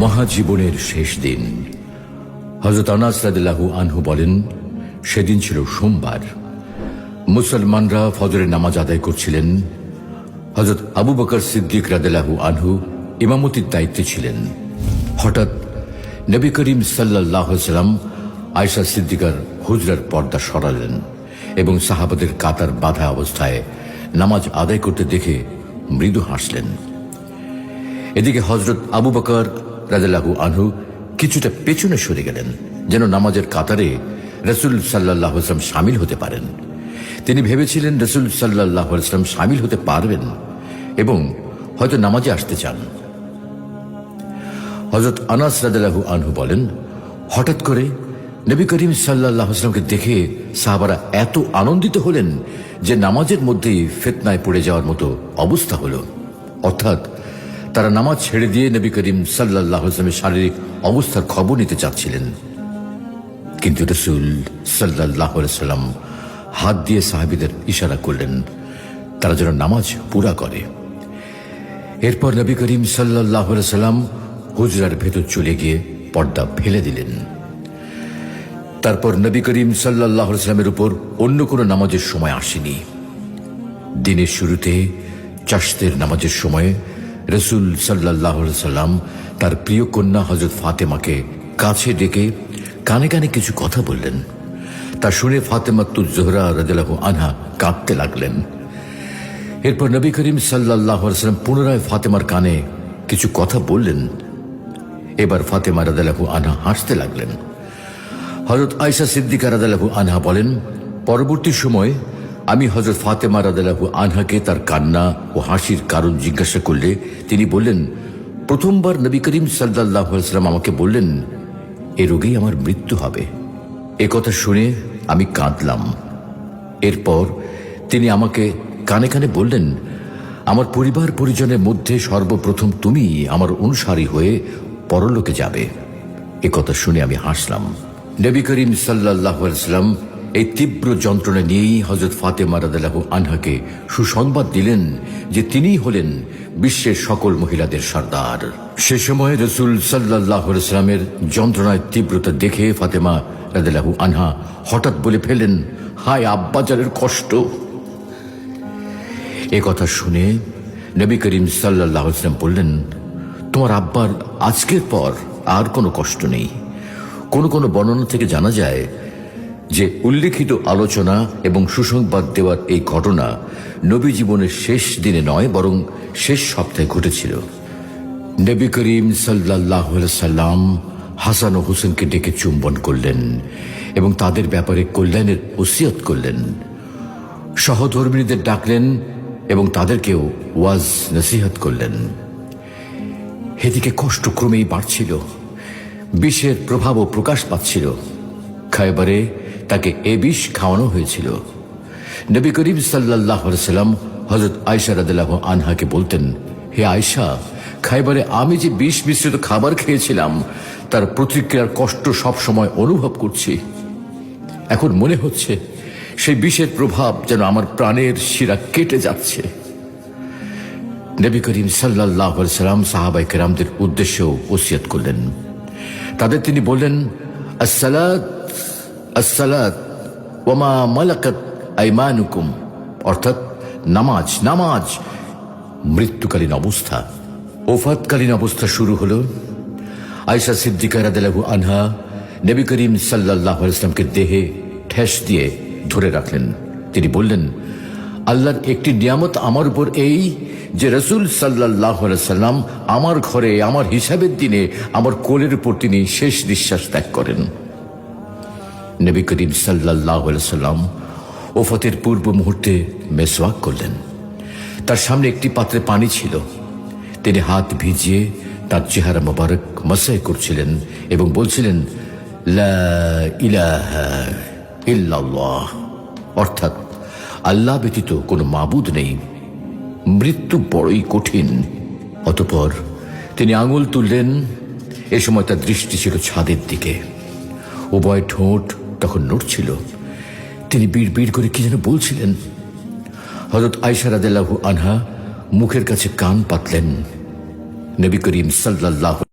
মহাজীবনের শেষ দিন। হযরত আনাস রাদিয়াল্লাহু আনহু বলেন, সেদিন ছিল সোমবার। মুসলমানরা ফজরের নামাজ আদায় করছিলেন। হযরত আবু বকর সিদ্দিক রাদিয়াল্লাহু আনহু ইমামতির দায়িত্বে ছিলেন। হঠাৎ নবী করিম সাল্লাল্লাহু আলাইহি ওয়াসাল্লাম আয়েশা সিদ্দিকার হুজরার পর্দা সরালেন এবং সাহাবাদের কাতার বাঁধা অবস্থায় নামাজ আদায় করতে দেখে মৃদু হাসলেন। এদিকে হযরত আবু বকর রাদিয়াল্লাহু আনহু কিছুটা পেছনে সরে গেলেন, যেন নামাজের কাতারে রাসূল সাল্লাল্লাহু আলাইহি ওয়াসাল্লাম শামিল হতে পারেন। তিনি ভেবেছিলেন রাসূল সাল্লাল্লাহু আলাইহি ওয়াসাল্লাম শামিল হতে পারবেন এবং হয়তো নামাজে আসতে চান। হযরত আনাস রাদিয়াল্লাহু আনহু বলেন, হঠাৎ করে নবী করিম সাল্লাল্লাহু আলাইহি ওয়াসাল্লামকে দেখে সাহাবারা এত আনন্দিত হলেন যে নামাজের মধ্যেই ফিতনায় পড়ে যাওয়ার মতো অবস্থা হলো। অর্থাৎ তারা নামাজ ছেড়ে দিয়ে নবী করিম সাল্লাল্লাহু আলাইহি ওয়াসাল্লামের শারীরিক অবস্থার খবর নিতে চাচ্ছিলেন। কিন্তু রাসূল সাল্লাল্লাহু আলাইহি ওয়াসাল্লাম হাত দিয়ে সাহাবীদের ইশারা করলেন তারা যেন নামাজ পুরা করে। এরপর নবী করিম সাল্লাল্লাহু আলাইহি ওয়াসাল্লাম হুজরার ভেতর চলে গিয়ে পর্দা ফেলে দিলেন। তারপর নবী করিম সাল্লাল্লাহু আলাইহি ওয়াসাল্লামের উপর অন্য কোনো নামাজের সময় আসেনি। দিনের শুরুতে চাশতের নামাজের সময় রাসূল সাল্লাল্লাহু আলাইহি ওয়াসাল্লাম তার প্রিয় কন্যা হযরত ফাতেমাকে কাছে ডেকে কানে কানে কিছু কথা বললেন। তা শুনে ফাতেমাতুজ জোহরা রাদিয়াল্লাহু আনহা কাঁদতে লাগলেন। এরপর নবী করিম সাল্লাল্লাহু আলাইহি ওয়াসাল্লাম পুনরায় ফাতেমার কানে কিছু কথা বললেন। এবার ফাতেমা রাদিয়াল্লাহু আনহা হাসতে লাগলেন। হযরত আয়েশা সিদ্দিকা রাদিয়াল্লাহু আনহা বলেন, পরবর্তী সময় আমি হযরত ফাতেমা রাদিয়াল্লাহু আনহাকে তার কান্না ও হাসির কারণ জিজ্ঞাসা করলে তিনি বললেন, প্রথমবার নবী করিম সাল্লাল্লাহু আলাইহি ওয়াসাল্লাম আমাকে বললেন এ রোগেই আমার মৃত্যু হবে। এ কথা শুনে আমি কাঁদলাম। এরপর তিনি আমাকে কানে কানে বললেন, আমার পরিবার পরিজনের মধ্যে সর্বপ্রথম তুমি আমার অনুসারী হয়ে পরলোকে যাবে। এ কথা শুনে আমি হাসলাম। নবী করিম সাল্লাল্লাহু আলাইহি ওয়াসাল্লাম এই তীব্র যন্ত্রণা নিয়েই হযরত ফাতেমা রাদিয়াল্লাহু আনহাকে সুসংবাদ দিলেন যে তিনিই হলেন বিশ্বের সকল মহিলাদের সর্দার। সে সময় রাসূল সাল্লাল্লাহু আলাইহি ওয়াসাল্লামের যন্ত্রণার তীব্রতা দেখে ফাতেমা রাদিয়াল্লাহু আনহা হঠাৎ বলে ফেলেন, হায় আব্বাজানের কষ্ট। এ কথা শুনে নবী করিম সাল্লাল্লাহু আলাইহি ওয়াসাল্লাম বললেন, তোমার আব্বার আজকের পর আর কোনো কষ্ট নেই। কোন কোন বর্ণনা থেকে জানা যায় যে উল্লেখিত আলোচনা এবং সুসংবাদ দেওয়ার এই ঘটনা নবী জীবনের শেষ দিনে নয়, বরং শেষ সপ্তাহে ঘটেছিল। নবী করিম সাল্লাল্লাহু আলাইহি ওয়াসাল্লাম হাসান ও হুসেনকে ডেকে চুম্বন করলেন এবং তাদের ব্যাপারে কল্যাণের ওসিয়ত করলেন। সহধর্মিণীদের ডাকলেন এবং তাদেরকেও ওয়াজ নসিহত করলেন। এদিকে কষ্ট ক্রমেই বাড়ছিল, বিষের প্রভাবও প্রকাশ পাচ্ছিল। খায়বারে তাকে এ বিষ খাওয়ানো হয়েছিল। নবী করিম সাল্লাল্লাহু আলাইহি ওয়াসাল্লাম হযরত আয়েশা রাদিয়াল্লাহু আনহাকে বলতেন, হে আয়েশা, খায়বারে আমি যে বিষ মিশ্রিত খাবার খেয়েছিলাম তার প্রতিক্রিয়ার কষ্ট সব সময় অনুভব করছি। এখন মনে হচ্ছে সেই বিষের প্রভাব যেন আমার প্রাণের শিরা কেটে যাচ্ছে। নবী করিম সাল্লাল্লাহু আলাইহি ওয়াসাল্লাম সাহাবায়ে কেরামদের উদ্দেশ্যেও ওসিয়ত করলেন। তাদের তিনি বললেন, আসসালাত আসসালাত ওয়া মা মালাকাত আইমানুকুম, অর্থাৎ নামাজ নামাজ। মৃত্যুকালীন অবস্থা, ওফাতকালীন অবস্থা শুরু হলো। আয়েশা সিদ্দিকা রাদিয়াল্লাহু আনহা নবী করিম সাল্লাল্লাহু আলাইহি ওয়াসাল্লামকে দেহে ঠেস দিয়ে ধরে রাখলেন। তিনি বললেন, আল্লাহর একটি নিয়ামত আমার উপর এই যে রাসূল সাল্লাল্লাহু আলাইহি ওয়াসাল্লাম আমার ঘরে আমার হিসাবের দিনে আমার কোলের উপর তিনি শেষ নিঃশ্বাস ত্যাগ করেন। নবী করিম সাল্লাল্লাহু আলাইহি ওয়াসাল্লাম ওফাতের পূর্ব মুহূর্তে মেসওয়াক করলেন। তার সামনে একটি পাত্রে পানি ছিল। তিনি হাত ভিজিয়ে তার চেহারা মোবারক মাসাহ করছিলেন এবং বলছিলেন, লা ইলাহা ইল্লাল্লাহ, অর্থাৎ আল্লাহ ব্যতীত কোনো মাবুদ নেই, মৃত্যু বড়ই কঠিন। অতঃপর তিনি আঙুল তুললেন। এ সময় তার দৃষ্টি ছিল ছাদের দিকে। উভয় ঠোঁট তখন নড়ছিল। তিনি বিড় বিড় করে কি যেন বলছিলেন। হযরত আয়েশা রাদিয়াল্লাহু আনহা মুখের কাছে কান পাতলেন। নবী করিম সাল্লাল্লাহু